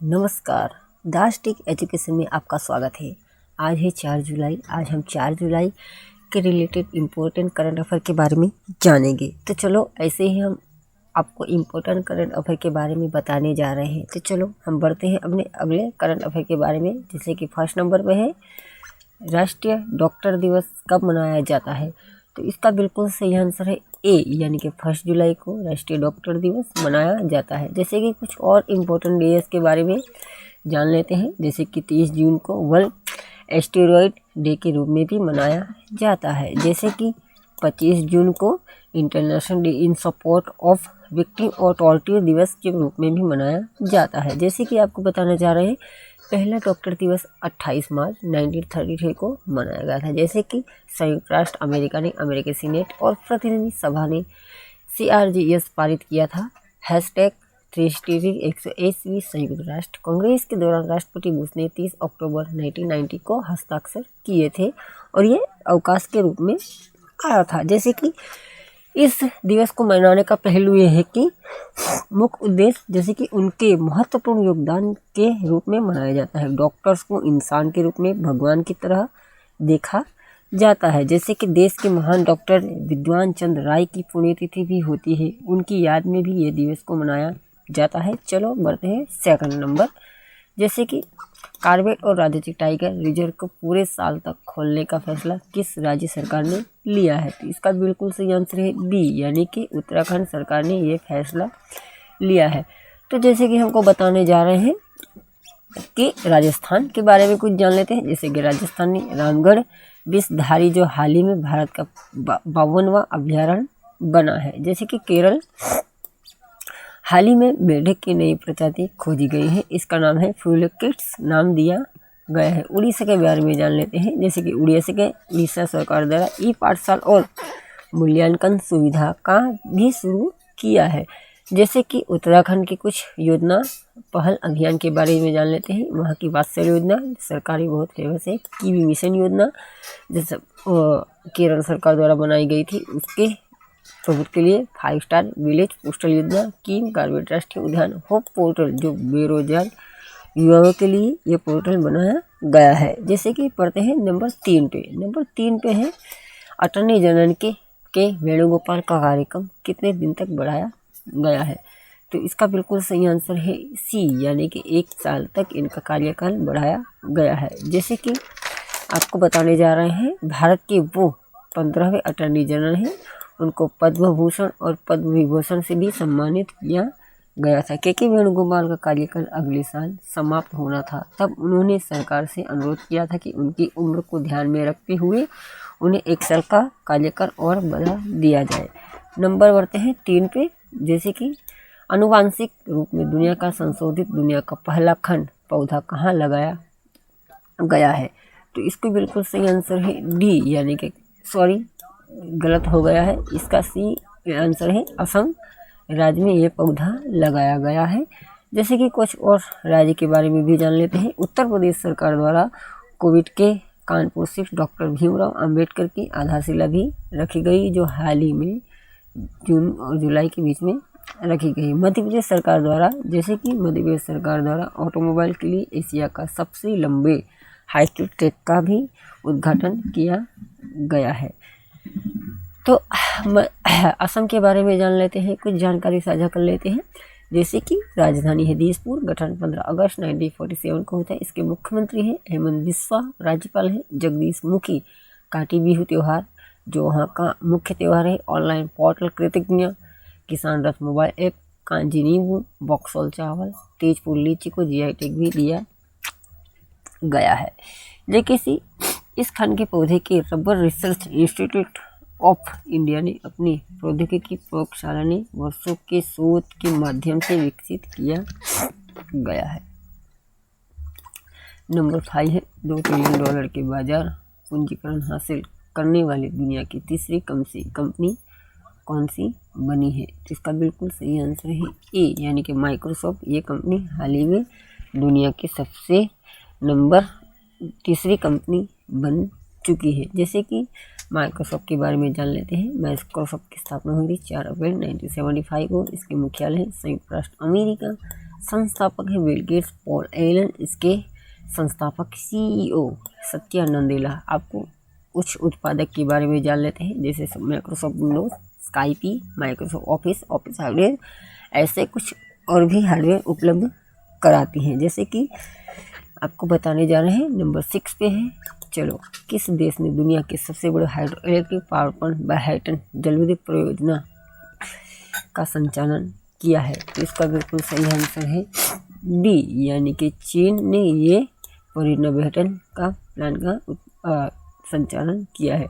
नमस्कार। दास take education में आपका स्वागत है। आज है 4 जुलाई। आज हम 4 जुलाई के रिलेटेड इम्पोर्टेंट करंट अफेयर के बारे में जानेंगे। तो चलो ऐसे ही हम आपको इम्पोर्टेंट करंट अफेयर के बारे में बताने जा रहे हैं। तो चलो हम बढ़ते हैं अपने अगले करंट अफेयर के बारे में, जैसे कि फर्स्ट नंबर पे है राष्ट्रीय डॉक्टर दिवस कब मनाया जाता है। तो इसका बिल्कुल सही आंसर है ए, यानी कि 1 जुलाई को राष्ट्रीय डॉक्टर दिवस मनाया जाता है। जैसे कि कुछ और इम्पोर्टेंट डेज के बारे में जान लेते हैं, जैसे कि 30 जून को वर्ल्ड एस्टेरॉयड डे के रूप में भी मनाया जाता है। जैसे कि 25 जून को international day in support of victim और टॉर्चर दिवस के रूप में भी मनाया जाता है। जैसे कि आपको बताना चाह रहे हैं, पहला डॉक्टर दिवस 28 मार्च 1933 को मनाया गया था। जैसे कि संयुक्त राष्ट्र अमेरिका ने अमेरिकी सीनेट और प्रतिनिधि सभा ने CRGS पारित किया था। हैशटैग 180वीं संयुक्त राष्ट्र कांग्रेस के दौरान राष्ट्रपति बुश ने 30 अक्टूबर 1990 को हस्ताक्षर किए थे और ये अवकाश के रूप में आया था। जैसे कि इस दिवस को मनाने का पहलू ये है कि मुख्य उद्देश्य जैसे कि उनके महत्वपूर्ण योगदान के रूप में मनाया जाता है। डॉक्टर्स को इंसान के रूप में भगवान की तरह देखा जाता है। जैसे कि देश के महान डॉक्टर विद्वान चंद्र राय की पुण्यतिथि भी होती है, उनकी याद में भी ये दिवस को मनाया जाता है। चलो बढ़ते हैं सेकंड नंबर, जैसे कि कॉर्बेट और राजनीतिक टाइगर रिजर्व को पूरे साल तक खोलने का फैसला किस राज्य सरकार ने लिया है। तो इसका बिल्कुल सही आंसर है बी, यानी कि उत्तराखंड सरकार ने ये फैसला लिया है। तो जैसे कि हमको बताने जा रहे हैं कि राजस्थान के बारे में कुछ जान लेते हैं। जैसे कि राजस्थान में रामगढ़ विषधारी जो हाल ही में भारत का 52वां अभ्यारण्य बना है। जैसे कि केरल हाल ही में मेढक की नई प्रजाति खोजी गई है, इसका नाम है फ्यूलेक्टिस नाम दिया गया है। उड़ीसा के बारे में जान लेते हैं। जैसे कि उड़ीसा सरकार द्वारा ई पाठशाला और मूल्यांकन सुविधा का भी शुरू किया है। जैसे कि उत्तराखंड की कुछ योजना पहल अभियान के बारे में जान लेते हैं। वहाँ की वात्सल्य योजना सरकारी बहुत फेमस है। कीवी मिशन योजना जैसे केरल सरकार द्वारा बनाई गई थी, उसके सबूत के लिए 5 स्टार विलेज पोस्टल योजना, किम कॉर्बेट राष्ट्रीय उद्यान, होप पोर्टल जो बेरोजगार युवाओं के लिए ये पोर्टल बनाया गया है। जैसे कि पढ़ते हैं नंबर 3 पे। नंबर 3 पे है अटॉर्नी जनरल के वेणुगोपाल का कार्यक्रम कितने दिन तक बढ़ाया गया है। तो इसका बिल्कुल सही आंसर है सी, यानी कि 1 साल तक इनका कार्यकाल बढ़ाया गया है। जैसे कि आपको बताने जा रहे हैं, भारत के वो 15वें अटॉर्नी जनरल हैं, उनको पद्म भूषण और पद्म विभूषण से भी सम्मानित किया गया था। के वेणुगोपाल का कार्यकाल अगले साल समाप्त होना था, तब उन्होंने सरकार से अनुरोध किया था कि उनकी उम्र को ध्यान में रखते हुए उन्हें 1 साल का कार्यकाल और बढ़ा दिया जाए। नंबर बढ़ते हैं 3 पे। जैसे कि आनुवांशिक रूप में दुनिया का संशोधित दुनिया का पहला खंड पौधा कहाँ लगाया गया है। तो इसको बिल्कुल सही आंसर है डी, यानी कि गलत हो गया है। इसका सी आंसर है असम राज्य में ये पौधा लगाया गया है। जैसे कि कुछ और राज्य के बारे में भी जान लेते हैं। उत्तर प्रदेश सरकार द्वारा कोविड के कानपुर स्थित डॉक्टर भीमराव अंबेडकर की आधारशिला भी रखी गई, जो हाल ही में जून और जुलाई के बीच में रखी गई। मध्य प्रदेश सरकार द्वारा ऑटोमोबाइल के लिए एशिया का सबसे लंबे हाई स्पीड ट्रैक का भी उद्घाटन किया गया है। तो असम के बारे में जान लेते हैं, कुछ जानकारी साझा कर लेते हैं। जैसे कि राजधानी है दिसपुर, गठन 15 अगस्त 1947 को होता है। इसके मुख्यमंत्री हैं हेमंत बिस्वा, राज्यपाल हैं जगदीश मुखी। काटी बिहू त्यौहार जो वहाँ का मुख्य त्यौहार है। ऑनलाइन पोर्टल कृतज्ञ, किसान रथ मोबाइल ऐप, कांजी नींबू, बक्सौल चावल, तेजपुर लीची को GI टैग भी दिया गया है। लेकिन इस खंड के पौधे के rubber research institute of India ने अपनी प्रौद्योगिकी प्रयोगशाला ने वर्षों के शोध के माध्यम से विकसित किया गया है। नंबर 5 है $2 ट्रिलियन के बाजार पूंजीकरण हासिल करने वाली दुनिया की तीसरी कंपनी कौन सी बनी है। तो इसका बिल्कुल सही आंसर है ए, यानी कि माइक्रोसॉफ्ट। ये कंपनी हाल ही में दुनिया की सबसे नंबर तीसरी कंपनी बन चुकी है। जैसे कि माइक्रोसॉफ्ट के बारे में जान लेते हैं। माइक्रोसॉफ्ट की स्थापना हुई थी 4 अप्रैल 1975 को। इसके मुख्यालय है संयुक्त राष्ट्र अमेरिका। संस्थापक है बिल गेट्स, पॉल एलन इसके संस्थापक, CEO सत्या नडेला। आपको कुछ उत्पादक के बारे में जान लेते हैं, जैसे Microsoft Windows, स्काइपी, Microsoft office hardware, ऐसे कुछ और भी हार्डवेयर उपलब्ध कराती हैं। जैसे कि आपको बताने जा रहे हैं, नंबर 6 पे है। चलो, किस देश ने दुनिया के सबसे बड़े hydro electric power plant Manhattan जलविद्युत परियोजना का संचालन किया है? तो इसका बिल्कुल सही आंसर है बी, यानी कि चीन ने ये परियोजना मैनहट्टन का प्लांट का संचालन किया है।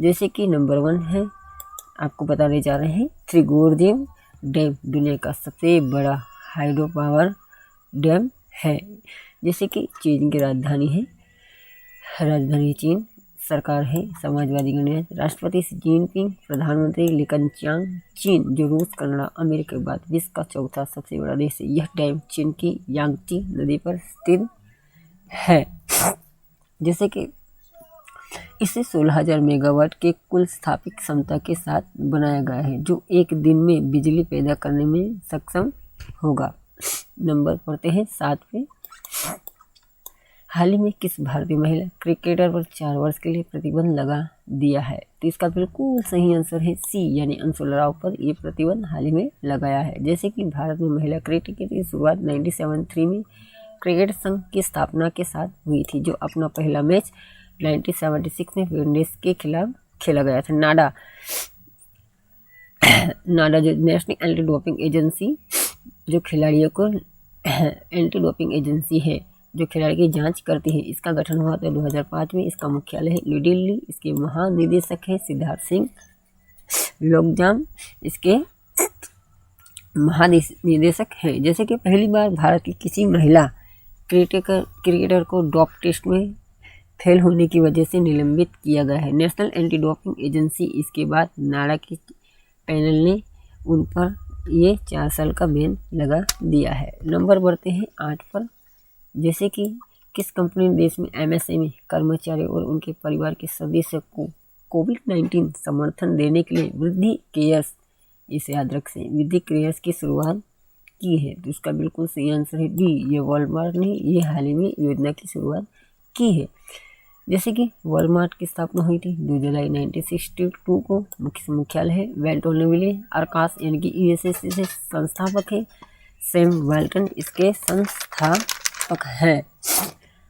जैसे कि नंबर 1 है, आपको बताने जा रहे हैं, त्रिगोर्दियम डैम दुनिया का सबसे बड़ा हाइड्रो पावर डैम है। जैसे कि चीन की राजधानी है, राजधानी चीन, सरकार है समाजवादी गणराज्य, राष्ट्रपति शी जिनपिंग, प्रधानमंत्री ली केqiang। चीन जो रूस, कनाडा, अमेरिका के बाद विश्व का चौथा सबसे बड़ा देश है। यह डैम चीन की यांगची नदी पर स्थित है। जैसे कि इसे 16,000 मेगावाट के कुल स्थापित क्षमता के साथ बनाया गया है, जो एक दिन में बिजली पैदा करने में सक्षम होगा। नंबर पढ़ते हैं 7 पे। हाल ही में किस भारतीय महिला क्रिकेटर पर 4 वर्ष के लिए प्रतिबंध लगा दिया है? तो इसका बिल्कुल सही आंसर है सी, यानी अंशुल राव पर ये प्रतिबंध हाल ही में लगाया है। जैसे कि भारत में महिला क्रिकेट की शुरुआत 1973 में क्रिकेट संघ की स्थापना के साथ हुई थी, जो अपना पहला मैच 1976 में वेस्टइंडीज के खिलाफ खेला गया था। नाडा जो नेशनल एंटी डोपिंग एजेंसी, जो खिलाड़ियों को एंटी डोपिंग एजेंसी है, जो खिलाड़ी की जांच करती है, इसका गठन हुआ था 2005 में। इसका मुख्यालय है न्यू दिल्ली। इसके महानिदेशक है सिद्धार्थ सिंह लोकजाम, इसके महानिदेशक हैं। जैसे कि पहली बार भारत की किसी महिला क्रिकेटर को डोप टेस्ट में फेल होने की वजह से निलंबित किया गया है, नेशनल एंटी डोपिंग एजेंसी। इसके बाद नाडा की पैनल ने उन पर ये 4 साल का बैन लगा दिया है। नंबर बढ़ते हैं 8 पर। जैसे कि किस कंपनी ने देश में MSME कर्मचारी और उनके परिवार के सदस्यों को कोविड-19 समर्थन देने के लिए वृद्धि केयर्स, इसे याद रखें, वृद्धि केयर्स की शुरुआत की है? तो इसका बिल्कुल सही आंसर है डी, ये वॉलमार्ट ने ये हाल ही में योजना की शुरुआत की है। जैसे कि वॉलमार्ट की स्थापना हुई थी 2 जुलाई 1962 को। मुख्यालय है वेल्टोनविले, आर्कास, यानी कि USA से संस्थापक है सैम वाल्टन, इसके संस्थापक हैं।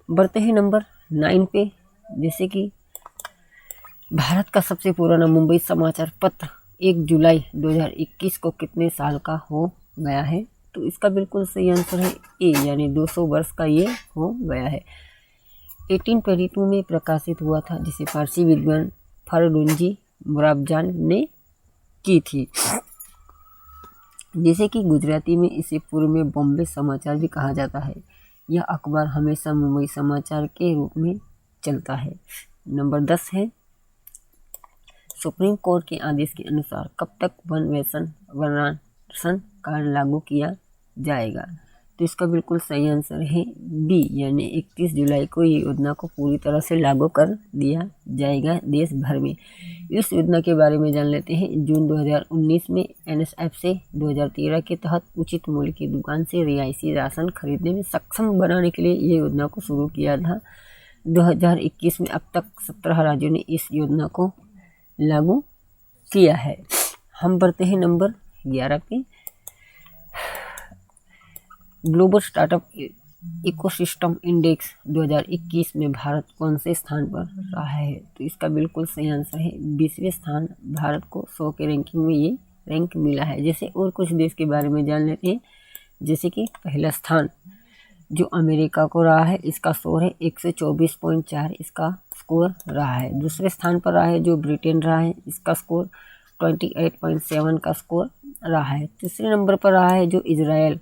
बढ़ते हैं नंबर 9 पे। जैसे कि भारत का सबसे पुराना मुंबई समाचार पत्र 1 जुलाई 2021 को कितने साल का हो गया है? तो इसका बिल्कुल सही आंसर है ए, यानी 200 वर्ष का ये हो गया है। 1822 में प्रकाशित हुआ था, जिसे फारसी विद्वान फरडुंजी मुराबजान ने की थी। जैसे कि गुजराती में इसे पूर्व में बॉम्बे समाचार भी कहा जाता है। यह अखबार हमेशा मुंबई समाचार के रूप में चलता है। नंबर 10 है, सुप्रीम कोर्ट के आदेश के अनुसार कब तक वनांतर कार्ड लागू किया जाएगा? तो इसका बिल्कुल सही आंसर है बी, यानी 31 जुलाई को ये योजना को पूरी तरह से लागू कर दिया जाएगा देश भर में। इस योजना के बारे में जान लेते हैं। जून 2019 में NSF से 2013 के तहत उचित मूल्य की दुकान से रियायती राशन खरीदने में सक्षम बनाने के लिए ये योजना को शुरू किया था। 2021 में अब तक 17 राज्यों ने इस योजना को लागू किया है। हम बढ़ते हैं नंबर 11 पे। ग्लोबल स्टार्टअप इकोसिस्टम इंडेक्स 2021 में भारत कौन से स्थान पर रहा है? तो इसका बिल्कुल सही आंसर है 20वें स्थान। भारत को 100 के रैंकिंग में ये रैंक मिला है। जैसे और कुछ देश के बारे में जान लेते हैं। जैसे कि पहला स्थान जो अमेरिका को रहा है, इसका स्कोर है 124.4, इसका स्कोर रहा है। दूसरे स्थान पर रहा है जो ब्रिटेन रहा है, इसका स्कोर 28.7 का स्कोर रहा है। तीसरे नंबर पर रहा है जो इजराइल,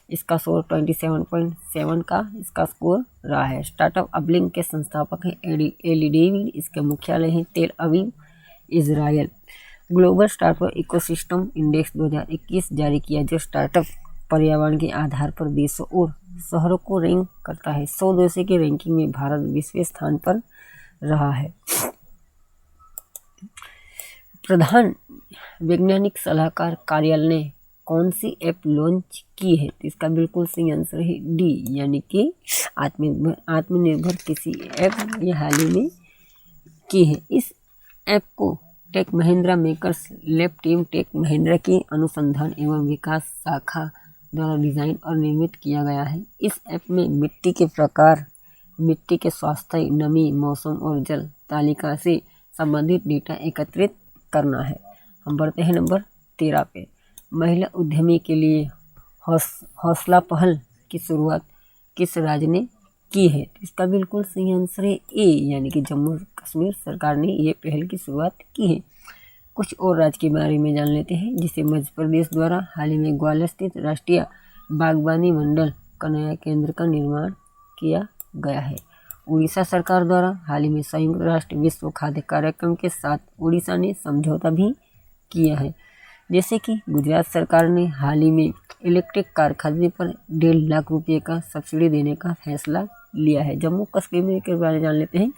इसका स्कोर 27.7 का इसका स्कोर रहा है। स्टार्टअप अपलिंक के संस्थापक हैं एली डेविड, इसका मुख्यालय है तेल Aviv, Israel. Global startup ecosystem index 2021 जारी किया, जो स्टार्टअप पर्यावरण के आधार पर देशों और शहरों को रैंक करता है। 100 देशों की रैंकिंग में भारत 20वें स्थान पर रहा है। प्रधान वैज्ञानिक सलाहकार कार्यालय ने कौन सी ऐप लॉन्च की है? तो इसका बिल्कुल सही आंसर है डी, यानी कि आत्मनिर्भर किसी ऐप ये हाल ही में की है। इस ऐप को Tech Mahindra Makers Lab team Tech Mahindra की अनुसंधान एवं विकास शाखा द्वारा डिजाइन और निर्मित किया गया है। इस ऐप में मिट्टी के प्रकार, मिट्टी के स्वास्थ्य, नमी, मौसम और जल तालिका से संबंधित डेटा एकत्रित करना है। हम बढ़ते हैं नंबर 13 पे। महिला उद्यमी के लिए हौसला पहल की शुरुआत किस राज्य ने की है? तो इसका बिल्कुल सही आंसर है ए, यानी कि जम्मू कश्मीर सरकार ने ये पहल की शुरुआत की है। कुछ और राज्य के बारे में जान लेते हैं, जिसे मध्य प्रदेश द्वारा हाल ही में ग्वालियर स्थित राष्ट्रीय बागवानी मंडल का नया केंद्र का निर्माण किया गया है। उड़ीसा सरकार द्वारा हाल ही में संयुक्त राष्ट्र विश्व खाद्य कार्यक्रम के साथ उड़ीसा ने समझौता भी किया है। जैसे कि गुजरात सरकार ने हाल ही में इलेक्ट्रिक कार खरीदने पर 1.5 लाख रुपये का सब्सिडी देने का फैसला लिया है। जम्मू कश्मीर के बारे में जान लेते हैं।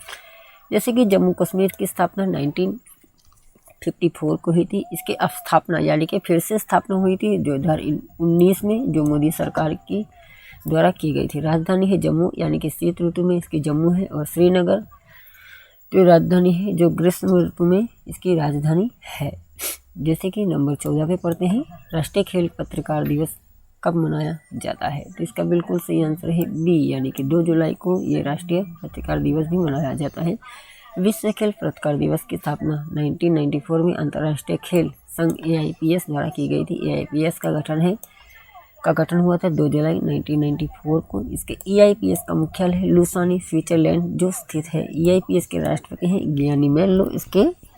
जैसे कि जम्मू कश्मीर की स्थापना 1954 को हुई थी। इसकी स्थापना यानी कि फिर से स्थापना हुई थी 2019 में, जो मोदी सरकार की द्वारा की गई थी। राजधानी है जम्मू, यानी कि शीत ऋतु में इसकी जम्मू है, और श्रीनगर जो राजधानी है, जो ग्रीष्म ऋतु में इसकी राजधानी है। जैसे कि नंबर 14 पे पढ़ते हैं, राष्ट्रीय खेल पत्रकार दिवस कब मनाया जाता है? तो इसका बिल्कुल सही आंसर है बी, यानी कि 2 जुलाई को ये राष्ट्रीय पत्रकार दिवस भी मनाया जाता है। विश्व खेल पत्रकार दिवस की स्थापना 1994 में अंतर्राष्ट्रीय खेल संघ AIPS द्वारा की गई थी। AIPS का गठन हुआ था 2 जुलाई 1994 को। इसके AIPS का मुख्यालय लुसानी, स्विट्जरलैंड जो स्थित है। AIPS के राष्ट्रपति हैं गियानी मेल्लो, इसके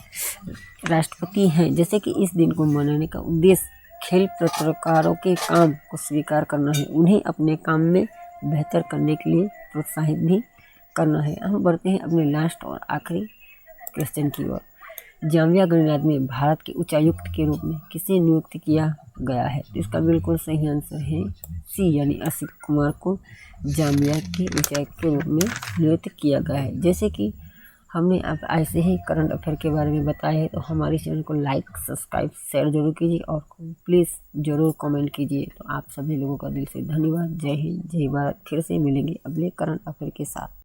राष्ट्रपति हैं। जैसे कि इस दिन को मनाने का उद्देश्य खेल पत्रकारों के काम को स्वीकार करना है, उन्हें अपने काम में बेहतर करने के लिए प्रोत्साहित भी करना है। हम बढ़ते हैं अपने लास्ट और आखिरी क्वेश्चन की ओर। जाम्बिया गणराज्य में भारत के उच्चायुक्त के रूप में किसे नियुक्त किया गया है? तो इसका बिल्कुल सही आंसर है सी, यानी असित कुमार को जाम्बिया के उच्चायुक्त के रूप में नियुक्त किया गया है। जैसे कि हमने अब ऐसे ही करंट अफेयर के बारे में बताया है, तो हमारे चैनल को लाइक, सब्सक्राइब, शेयर जरूर कीजिए और प्लीज़ ज़रूर कमेंट कीजिए। तो आप सभी लोगों का दिल से धन्यवाद। जय हिंद, जय भारत। फिर से मिलेंगे अगले करंट अफेयर के साथ।